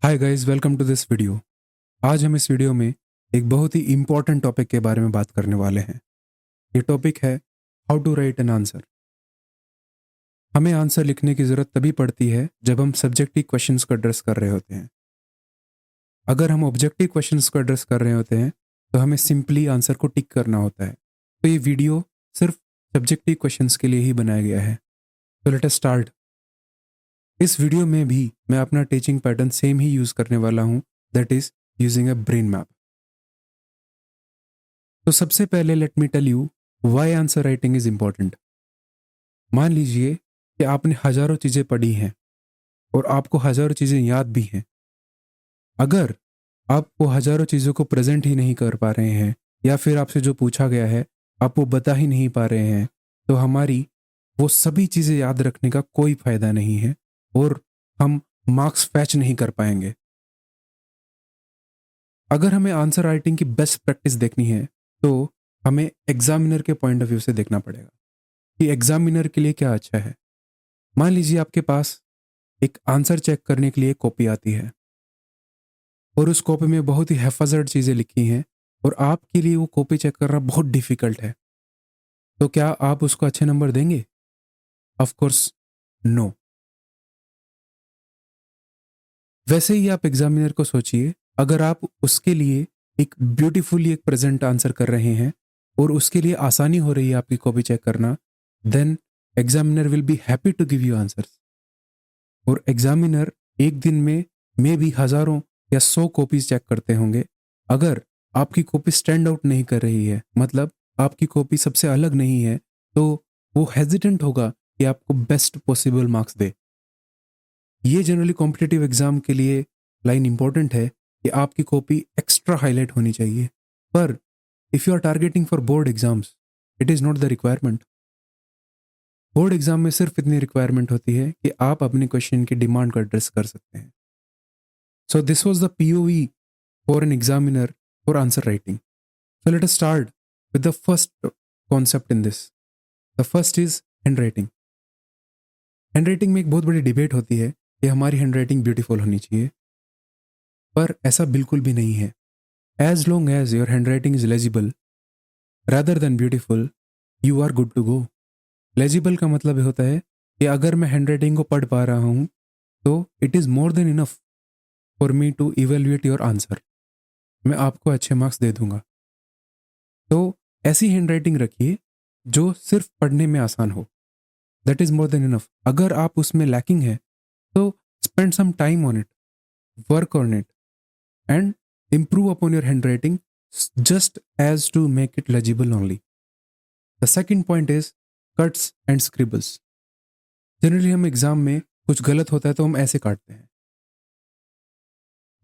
Hi guys, welcome to this video. आज हम इस वीडियो में एक बहुत ही इम्पोर्टेंट टॉपिक के बारे में बात करने वाले हैं। ये टॉपिक है how to write an answer. हमें आंसर लिखने की ज़रूरत तभी पड़ती है जब हम सब्जेक्टिव क्वेश्चंस को एड्रेस कर रहे होते हैं। अगर हम ऑब्जेक्टिव क्वेश्चंस को एड्रेस कर रहे होते हैं तो हमें सिंपली आंसर को टिक करना होता है। तो ये वीडियो सिर्फ सब्जेक्टिव क्वेश्चंस के लिए ही बनाया गया है। तो लेट अस स्टार्ट। इस वीडियो में भी मैं अपना टीचिंग पैटर्न सेम ही यूज़ करने वाला हूँ, that is using a brain map. तो सबसे पहले let me tell you why answer writing is important. मान लीजिए कि आपने हजारों चीजें पढ़ी हैं और आपको हजारों चीजें याद भी हैं। अगर आप वो हजारों चीजों को प्रेजेंट ही नहीं कर पा रहे हैं या फिर आपसे जो पूछा गया है आप वो बता ही नहीं पा रहे हैं, तो हमारी वो सभी चीजें याद रखने का कोई फायदा नहीं है और हम मार्क्स फैच नहीं कर पाएंगे। अगर हमें आंसर राइटिंग की बेस्ट प्रैक्टिस देखनी है तो हमें एग्जामिनर के पॉइंट ऑफ व्यू से देखना पड़ेगा कि एग्जामिनर के लिए क्या अच्छा है। मान लीजिए आपके पास एक आंसर चेक करने के लिए एक कॉपी आती है और उस कॉपी में बहुत ही हैफाजर्ड चीज़ें लिखी हैं और आपके लिए वो कॉपी चेक करना बहुत डिफिकल्ट है। तो क्या आप उसको अच्छे नंबर देंगे? Of course no. वैसे ही आप एग्जामिनर को सोचिए, अगर आप उसके लिए एक ब्यूटीफुली एक प्रेजेंट आंसर कर रहे हैं और उसके लिए आसानी हो रही है आपकी कॉपी चेक करना, then examiner will be happy to give you answers. और एग्जामिनर एक दिन में मे भी हजारों या 100 कॉपीज चेक करते होंगे। अगर आपकी कॉपी स्टैंड आउट नहीं कर रही है, मतलब आपकी कॉपी सबसे अलग नहीं है, तो वो हेजिटेंट होगा कि आपको बेस्ट पॉसिबल मार्क्स दे। ये जनरली कॉम्पिटिटिव एग्जाम के लिए लाइन इंपॉर्टेंट है कि आपकी कॉपी एक्स्ट्रा हाईलाइट होनी चाहिए। पर if you are targeting for board exams, it is not the requirement. Board exam में सिर्फ इतनी रिक्वायरमेंट होती है कि आप अपने क्वेश्चन की डिमांड को एड्रेस कर सकते हैं। So this was the POV for an examiner for answer writing. So let us start with the first concept in this. The first is hand writing. Hand writing में एक बहुत बड़ी debate होती है कि हमारी हैंड राइटिंग ब्यूटीफुल होनी चाहिए, पर ऐसा बिल्कुल भी नहीं है। As long as your hand writing is legible rather than beautiful, you are good to go। Legible का मतलब ये होता है कि अगर मैं हैंडराइटिंग को पढ़ पा रहा हूँ तो it is more than enough for me to evaluate your answer. मैं आपको अच्छे मार्क्स दे दूंगा। तो ऐसी हैंडराइटिंग रखिए जो सिर्फ पढ़ने में आसान हो, that is more than enough. अगर आप उसमें लैकिंग है तो spend some time on it, work on it and improve upon your handwriting just as to make it legible only। The second point is cuts and scribbles। Generally हम exam में कुछ गलत होता है तो हम ऐसे काटते हैं।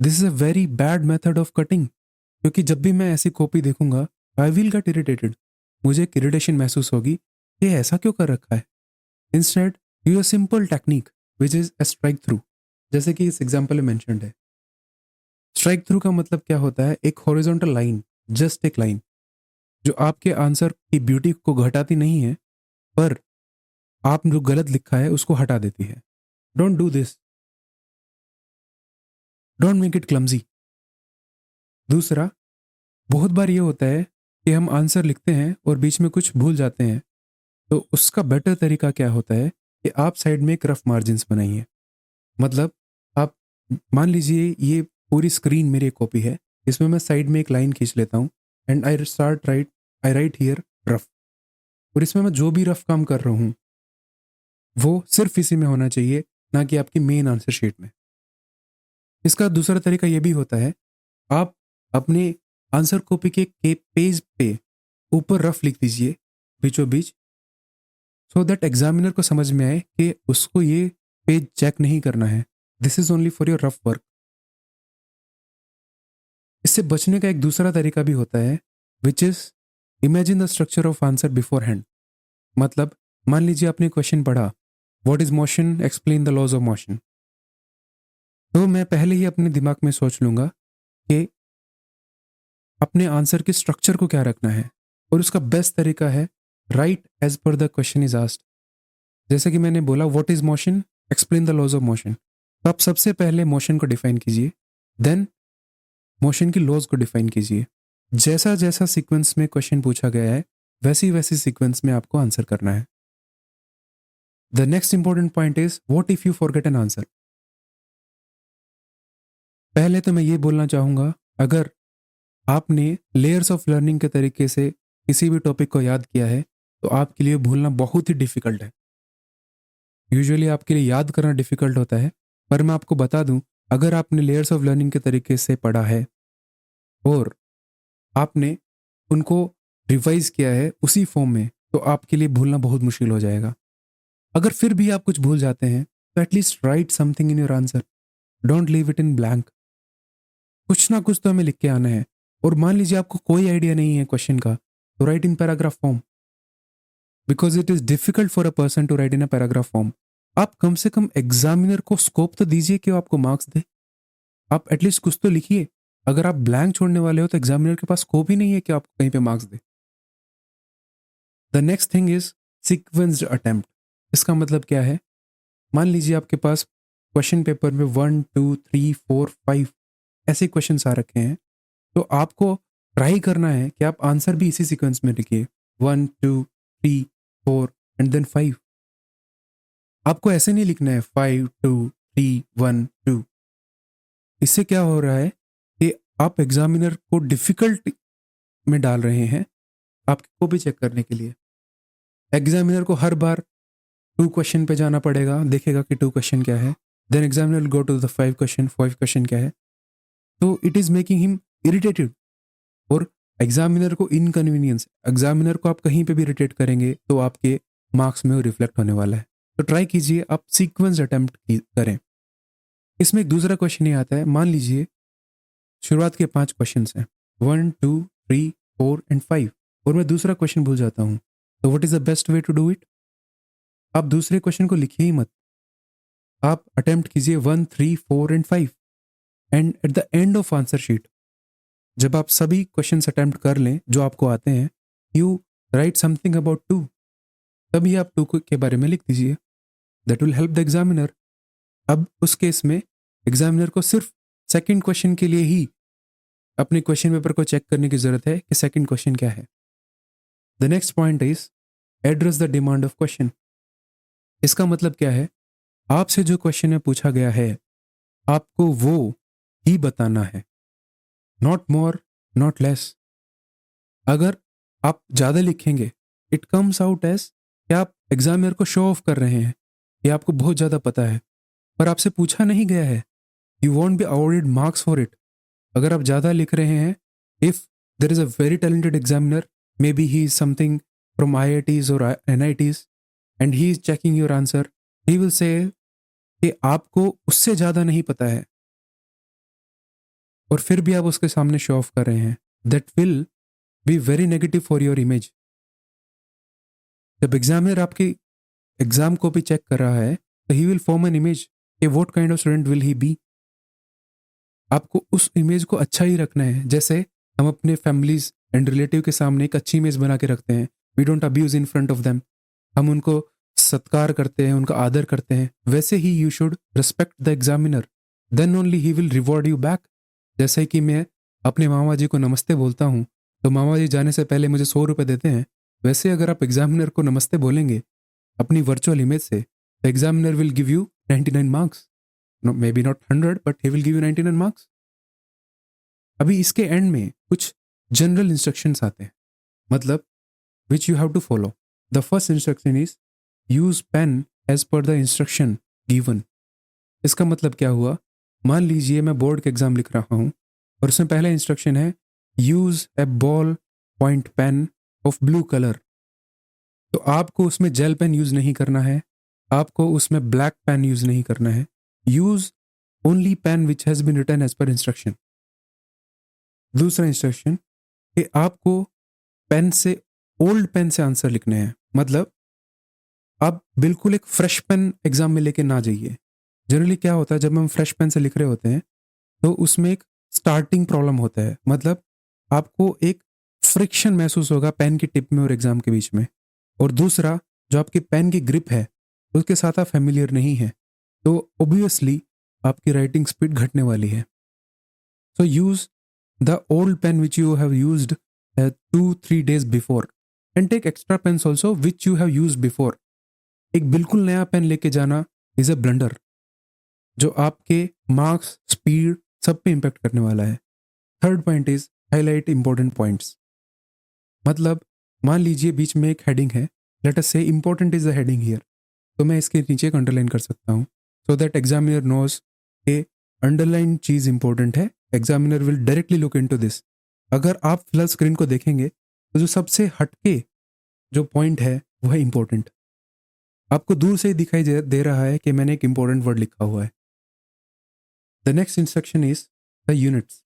This is a very bad method of cutting, क्योंकि जब भी मैं ऐसी कॉपी देखूंगा आई विल गेट इरिटेटेड। मुझे एक इरिटेशन महसूस होगी, ये ऐसा क्यों कर रखा है। Instead use a simple technique which is a strike through, जैसे कि इस एग्जाम्पल में मैंशनड है। स्ट्राइक थ्रू का मतलब क्या होता है? एक हॉरिजॉन्टल लाइन, जस्ट एक लाइन जो आपके आंसर की ब्यूटी को घटाती नहीं है, पर आप जो गलत लिखा है उसको हटा देती है। Don't do this, don't make it clumsy. दूसरा, बहुत बार ये होता है कि हम आंसर लिखते हैं और बीच में कुछ भूल जाते हैं, तो उसका बेटर तरीका क्या होता है कि आप साइड में एक रफ मार्जिन्स बनाइए। मतलब आप मान लीजिए ये पूरी स्क्रीन मेरी एक कॉपी है, इसमें मैं साइड में एक लाइन खींच लेता हूँ and I right here rough. और इसमें मैं जो भी रफ काम कर रहा हूँ वो सिर्फ इसी में होना चाहिए, ना कि आपकी मेन आंसर शीट में। इसका दूसरा तरीका ये भी होता है, आप अपने आंसर कॉपी के पेज पे ऊपर रफ लिख दीजिए बीचों बीच, सो दैट एग्जामिनर को समझ में आए कि उसको ये पेज चेक नहीं करना है, this is only for your rough work. इससे बचने का एक दूसरा तरीका भी होता है, which is imagine the structure of answer beforehand. मतलब मान लीजिए आपने क्वेश्चन पढ़ा, what is motion, explain the laws of motion. तो मैं पहले ही अपने दिमाग में सोच लूंगा कि अपने आंसर के स्ट्रक्चर को क्या रखना है, और उसका बेस्ट तरीका है write as per the question is asked. जैसे कि मैंने बोला, what is motion, explain the laws of motion. तो आप सबसे पहले मोशन को डिफाइन कीजिए, देन मोशन की लॉज को डिफाइन कीजिए। जैसा जैसा सीक्वेंस में क्वेश्चन पूछा गया है वैसी वैसी सीक्वेंस में आपको आंसर करना है। The next important point is what if you forget an answer. पहले तो मैं ये बोलना चाहूंगा, अगर आपने लेयर्स ऑफ लर्निंग के तरीके से किसी भी टॉपिक को याद किया है तो आपके लिए भूलना बहुत ही डिफिकल्ट है। यूजुअली आपके लिए याद करना डिफिकल्ट होता है, पर मैं आपको बता दूं, अगर आपने लेयर्स ऑफ लर्निंग के तरीके से पढ़ा है और आपने उनको रिवाइज किया है उसी फॉर्म में, तो आपके लिए भूलना बहुत मुश्किल हो जाएगा। अगर फिर भी आप कुछ भूल जाते हैं तो at least right something in your answer, don't leave it in blank. कुछ ना कुछ तो हमें लिख के आना है। और मान लीजिए आपको कोई आइडिया नहीं है क्वेश्चन का, तो write in paragraph form, because it is difficult for a person to write in a paragraph form. आप कम से कम एग्जामिनर को स्कोप तो दीजिए कि वो आपको मार्क्स दे। आप एटलीस्ट कुछ तो लिखिए। अगर आप ब्लैंक छोड़ने वाले हो तो एग्जामिनर के पास स्कोप ही नहीं है कि आपको कहीं पे marks they. The next thing is sequenced attempt. इसका मतलब क्या है? मान लीजिए आपके पास क्वेश्चन पेपर में 1 2 3 4 5 ऐसे क्वेश्चन आ रखे हैं, तो आपको ट्राई करना है कि आप आंसर भी इसी सीक्वेंस में लिखिए, 1 2 3 4 एंड देन 5। आपको ऐसे नहीं लिखना है 5 2 3 1 2। इससे क्या हो रहा है कि आप एग्जामिनर को डिफिकल्ट में डाल रहे हैं आपकी कॉपी चेक करने के लिए। एग्जामिनर को हर बार 2 क्वेश्चन पे जाना पड़ेगा, देखेगा कि 2 क्वेश्चन क्या है, then examiner will go to the 5 question, 5 question क्या है। तो it is making him irritated और एग्जामिनर को इनकन्वीनियंस। एग्जामिनर को आप कहीं पे भी इरिटेट करेंगे तो आपके मार्क्स में वो रिफ्लेक्ट होने वाला है। तो ट्राई कीजिए आप सीक्वेंस अटेम्प्ट करें। इसमें एक दूसरा क्वेश्चन ये आता है, मान लीजिए शुरुआत के 5 क्वेश्चन हैं, 1 2 3 4 एंड 5, और मैं दूसरा क्वेश्चन भूल जाता हूँ, तो what is the best way to do it? आप दूसरे क्वेश्चन को लिखिए ही मत, आप अटेम्प्ट कीजिए 1 3 4 and 5, and at the end of answer sheet जब आप सभी क्वेश्चन अटेम्प्ट कर लें जो आपको आते हैं, यू राइट समथिंग अबाउट 2, तभी आप 2 के बारे में लिख दीजिए। That will help the examiner. अब उस केस में एग्जामिनर को सिर्फ सेकंड क्वेश्चन के लिए ही अपने क्वेश्चन पेपर को चेक करने की जरूरत है कि सेकंड क्वेश्चन क्या है। The next point is address the demand of question. इसका मतलब क्या है? आपसे जो क्वेश्चन में पूछा गया है आपको वो ही बताना है, नॉट मोर नॉट लेस। अगर आप ज्यादा लिखेंगे इट कम्स आउट एज कि आप एग्जामिनर को शो ऑफ कर रहे हैं कि आपको बहुत ज्यादा पता है, पर आपसे पूछा नहीं गया है। You want be awarded marks for it. अगर आप ज्यादा लिख रहे हैं, if there is a very talented examiner, may be he is something from IITs और NITs and he is checking your answer, he will say कि आपको उससे ज्यादा नहीं पता है, और फिर भी आप उसके सामने शो ऑफ कर रहे हैं। That will be very negative for your image. जब एग्जामिनर आपकी एग्जाम को भी चेक कर रहा है तो he will form an image कि what kind of student will he be. आपको उस इमेज को अच्छा ही रखना है। जैसे हम अपने फैमिलीज एंड रिलेटिव के सामने एक अच्छी इमेज बना के रखते हैं, we don't abuse in front of them, हम उनको सत्कार करते हैं, उनका आदर करते हैं, वैसे ही you should respect the examiner, then only he will reward you back. जैसे कि मैं अपने मामा जी को नमस्ते बोलता हूँ तो मामा जी जाने से पहले मुझे 100 रुपये देते हैं, वैसे अगर आप एग्जामिनर को नमस्ते बोलेंगे अपनी वर्चुअल इमेज से, तो examiner will give you 99 marks, may be not 100 but he will give you 99 marks. अभी इसके एंड में कुछ जनरल इंस्ट्रक्शंस आते हैं, मतलब which you have to follow. The first instruction is use pen as per the instruction given. इसका मतलब क्या हुआ? मान लीजिए मैं बोर्ड का एग्जाम लिख रहा हूँ और उसमें पहला इंस्ट्रक्शन है use A ball point pain of blue colour. तो आपको उसमें जेल पेन यूज नहीं करना है, आपको उसमें ब्लैक पेन यूज नहीं करना है, use only pen which has been written as per instruction. दूसरा इंस्ट्रक्शन कि आपको पेन से, ओल्ड पेन से आंसर लिखने हैं, मतलब आप बिल्कुल एक फ्रेश पेन एग्जाम में लेके ना जाइए। जनरली क्या होता है, जब हम फ्रेश पेन से लिख रहे होते हैं तो उसमें एक स्टार्टिंग प्रॉब्लम होता है, मतलब आपको एक फ्रिक्शन महसूस होगा पेन की टिप में और एग्जाम के बीच में, और दूसरा जो आपकी पेन की ग्रिप है उसके साथ आप फेमिलियर नहीं है, तो ऑब्वियसली आपकी राइटिंग स्पीड घटने वाली है. So use the old pen which you have used 2-3 days before and take extra pens also which you have used before. एक बिल्कुल नया पेन लेके जाना इज अ ब्लंडर जो आपके मार्क्स, स्पीड सब पे इम्पेक्ट करने वाला है. Third point is highlight important points. मतलब मान लीजिए बीच में एक हेडिंग है, लेट अस से important is the heading here, तो मैं इसके नीचे एक अंडरलाइन कर सकता हूँ सो दैट एग्जामिनर नोज के अंडरलाइन चीज इंपॉर्टेंट है. Examiner will directly look into this. अगर आप फिलहाल स्क्रीन को देखेंगे तो जो सबसे हटके जो पॉइंट है वो है इंपॉर्टेंट. आपको दूर से ही दिखाई दे रहा है कि मैंने एक इंपॉर्टेंट वर्ड लिखा हुआ है. The next instruction is the units.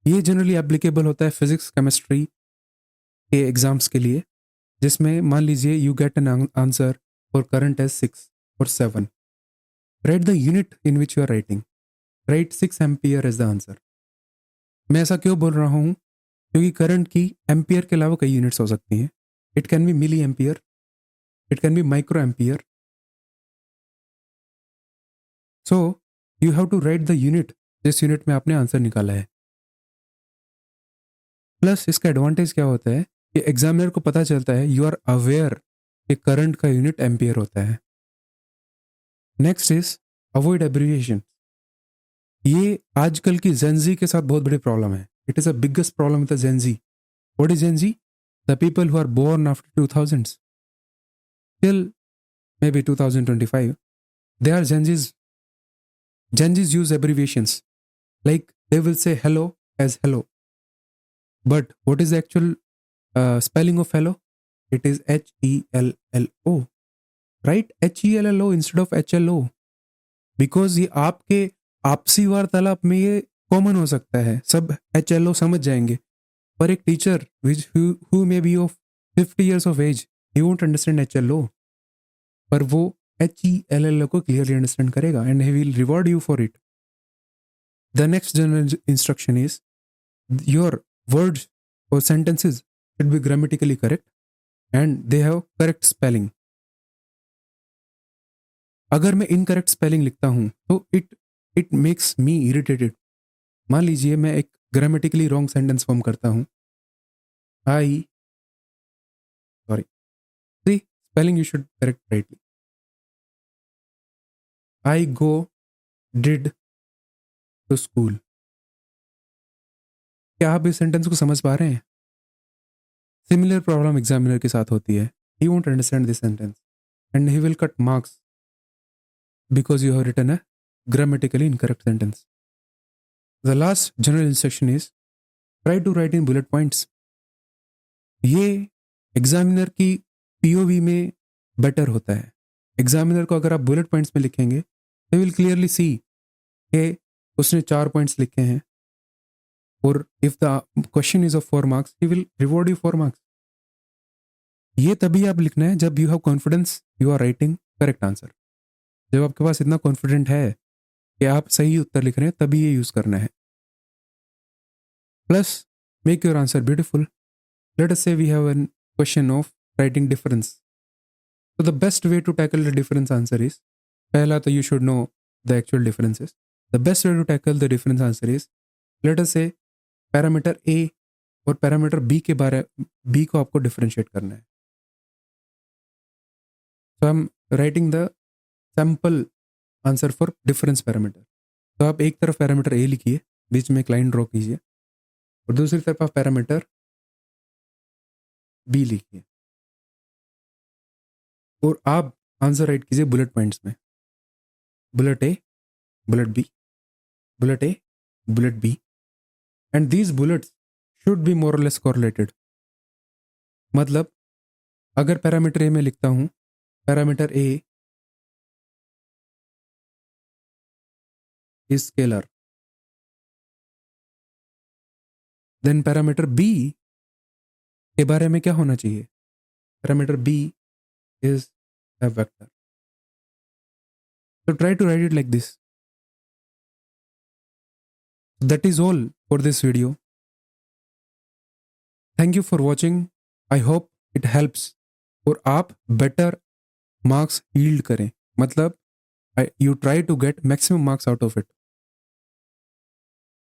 ये जनरली एप्लीकेबल होता है फिजिक्स, केमिस्ट्री के एग्जाम्स के लिए, जिसमें मान लीजिए you get an answer for current as 6 और 7. Write the unit in which you are writing. Write 6 ampere as the answer. मैं ऐसा क्यों बोल रहा हूँ? क्योंकि करंट की एम्पियर के अलावा कई यूनिट्स हो सकती हैं. It can be milli ampere, it can be micro ampere. So you have to write the unit जिस यूनिट में आपने आंसर निकाला है. प्लस इसका एडवांटेज क्या होता है कि एग्जामिनर को पता चलता है, यू आर अवेयर कि करंट का यूनिट एम्पियर होता है. Next is avoid abbreviation. ये आजकल की जेनजी के साथ बहुत बड़ी प्रॉब्लम है. It is a biggest problem with the Gen Z. What is Gen Z? The people who are born after 2000s till maybe 2025. They are Gen Zs. Gen Zs use abbreviations. Like they will say hello as hello. But what is the actual spelling of hello? It is HELLO. Right? HELLO instead of HLO. Because ये आपके आपसी वार्तालाप में ये common हो सकता है, सब HLO समझ जाएंगे. पर एक teacher who may be of 50 years of age, he won't understand HLO. पर वो HELLO को क्लियरली अंडरस्टैंड करेगा and he will reward you for it. The next general instruction is your words और sentences should be grammatically correct and they have correct spelling. अगर मैं incorrect spelling लिखता हूँ तो इट मेक्स मी इरिटेटेड. मान लीजिए मैं एक ग्रामेटिकली रॉन्ग सेंटेंस फॉर्म करता हूँ. Spelling you should correct rightly. I go did to school. क्या आप इस सेंटेंस को समझ पा रहे हैं? सिमिलर प्रॉब्लम एग्जामिनर के साथ होती है. He won't understand this sentence and he will cut marks because you have written a grammatically incorrect sentence. The last general instruction is try to write in bullet points. ये एग्जामिनर की POV में better होता है. Examiner को अगर आप bullet points में लिखेंगे दे विल क्लियरली सी कि उसने 4 पॉइंट्स लिखे हैं, और if the question is of 4 marks he will reward you 4 marks. ये तभी आप लिखना है जब you have confidence you are writing correct answer. जब आपके पास इतना कॉन्फिडेंट है कि आप सही उत्तर लिख रहे हैं तभी ये यूज करना है. Plus make your answer beautiful. Let us say we have an question of writing difference. So the best way to tackle the difference answer is, पहला तो you should know the actual differences. The best way to tackle the difference answer is, let us say parameter A और parameter B को आपको differentiate करना है. So I'm writing the sample answer for difference parameter. तो आप एक तरफ parameter A लिखिए, बीच में एक लाइन ड्रॉ कीजिए, और दूसरी तरफ आप पैरामीटर B लिखिए, और आप आंसर राइट कीजिए बुलेट पॉइंट्स में. Bullet A, bullet B, bullet A, bullet B, and these bullets should be more or less correlated. मतलब अगर पैरामीटर A में लिखता हूं parameter A is scalar, then parameter B के बारे में क्या होना चाहिए? Parameter B is a vector. So try to write it like this. That is all for this video. Thank you for watching. I hope it helps और आप better marks yield करें. मतलब you try to get maximum marks out of it.